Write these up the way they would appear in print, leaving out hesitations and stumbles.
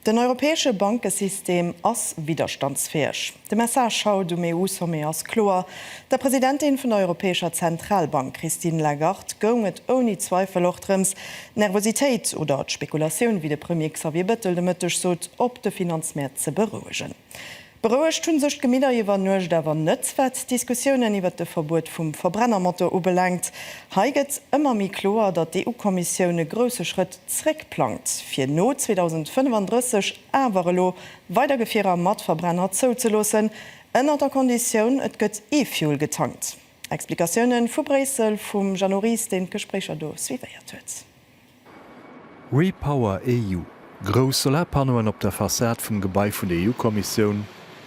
Den europäesche Bankensystem ass widerstandsfähig. De Message schaut du EU somme as klar. Der Präsidentin von der Europäischer Zentralbank Christine Lagarde gonget ohne Zweifel ochrems Nervosität oder Spekulation wie de Premier Xavier Bettel demëttech sot op de Finanzmärkte ze beruhigen. Beruhigt tun sech Gemieter iwwer nuch dawer nëtzwert Diskussionen iwwer de Verbot vum Verbrennermotor ubelenkt. Heiget ëmmer mi klar, dat die EU-Kommission e grosse Schritt zréckplant fir no 2035 awerlo weitergefierer Matverbrenner zouzelossen, ënner der Kondition et gëtt E-Fuel getankt. Explikationen vu Bresel vum Janoris den Gesprächer do wieiert huet. Repower EU. Gros Solarpanoen op der Fassade vum Gebäi vun der EU-Kommission.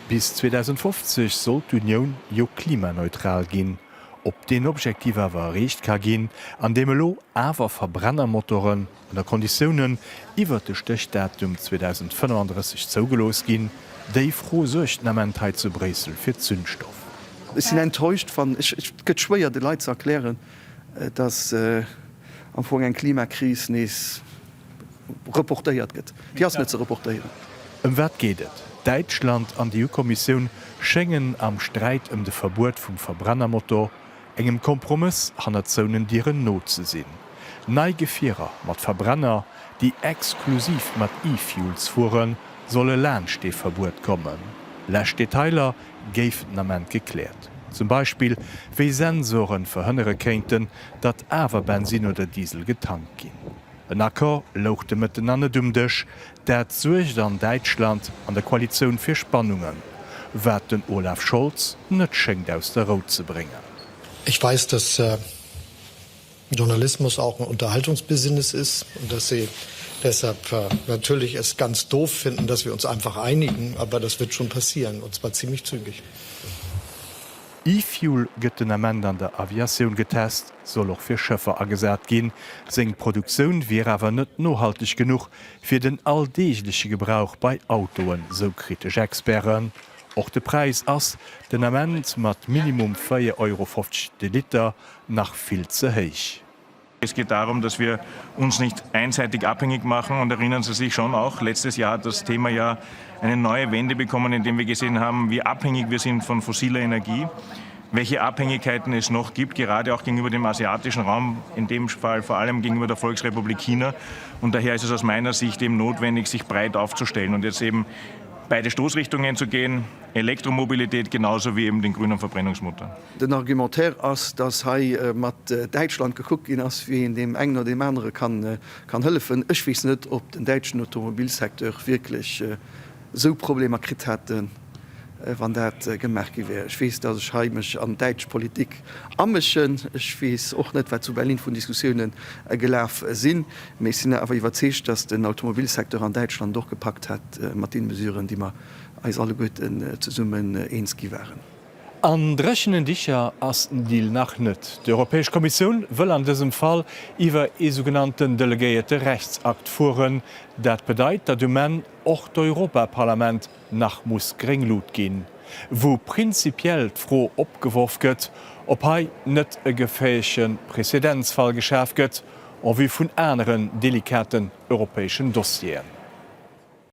Bis 2050 soll d'Union jo klimaneutral ginn. Ob den Objektiv awer recht ka ginn, an dem lo awer Verbrennermotoren an der Konditionen iwwer de Stichdatum 2035 zougelos ginn, déi froh secht Namentheit zu Bresel fir Zündstoff. Ich sind enttäuscht von gëtt schwéier de Leiit zu erklären, dass am Anfang en Klimakris nees reportéiert gëtt. Di as net ze reportéieren. Wat gehtt? Deutschland an die EU-Kommission schengen am Streit de Verbot vum Verbrennermotor engem Kompromiss han Zonen dieieren Not ze sinn. Neigefierer mat Verbrenner, die exklusiv mat E-Fuels fuhren, solle Lernsteverbot kommen. Lächdetailer géiften amment geklärt. Zum Beispiel wéi Sensoren verhënnere kenten, dat awer Benzin oder Diesel getankt ginn. En Acker louchte miteinander dumdech, dat suecht an Deutschland an der Koalition fir Spannungen, wat den Olaf Scholz net schenkt aus der Rot zu bringen. Ich weiß, dass Journalismus auch ein Unterhaltungsbusiness ist und dass Sie deshalb natürlich es ganz doof finden, dass wir uns einfach einigen, aber das wird schon passieren, und zwar ziemlich zügig. E-Fuel gëtt den Amend an der Aviation getest, soll auch fir Schëffer agesat ginn. Seng Produktionioun wie awer net nohaltig genug fir den alldeegliche Gebrauch bei Autoen, so kritisch Experen. Och de Preis ass den Amend mat Minimum 4,50 € de Liter nach viel ze héich. Es geht darum, dass wir uns nicht einseitig abhängig machen. Und erinnern Sie sich schon auch, letztes Jahr hat das Thema ja eine neue Wende bekommen, indem wir gesehen haben, wie abhängig wir sind von fossiler Energie, welche Abhängigkeiten es noch gibt, gerade auch gegenüber dem asiatischen Raum, in dem Fall vor allem gegenüber der Volksrepublik China. Und daher ist es aus meiner Sicht eben notwendig, sich breit aufzustellen und jetzt eben beide Stoßrichtungen zu gehen, Elektromobilität genauso wie eben den grünen Verbrennungsmotor. Den Argumentär ass, dass mat Deutschland geguckt in ass wie in dem eng oder dem andere kann helfen. Ich weiß nicht, ob den deutschen Automobilsektor wirklich so Probleme krit hätten, wann dat gemerk wäre. Ich weiß, dass ich heimisch an Deutsch Politik ammeschen. Ich weiß auch nicht, was zu Berlin von Diskussionen gelaufen sind. Wir sind aber überzeugt, dass den Automobilsektor an Deutschland durchgepackt hat, mit den Mesuren, die wir als alle gut zusammen einski waren. An drechenen Dicher ass den Deal nach net. Die Europäische Kommission will an diesem Fall iwwer e sogenannten delegéierte Rechtsakt fuhren. Dat bedeit, dat du men och d' Europaparlament nach muss Gringlot gin, wo prinzipiell froh opgeworfen gëtt, ob hei net e geféechen Präzedenzfall geschäft gëtt, oder wie vun anderen delikaten europäischen Dossieren.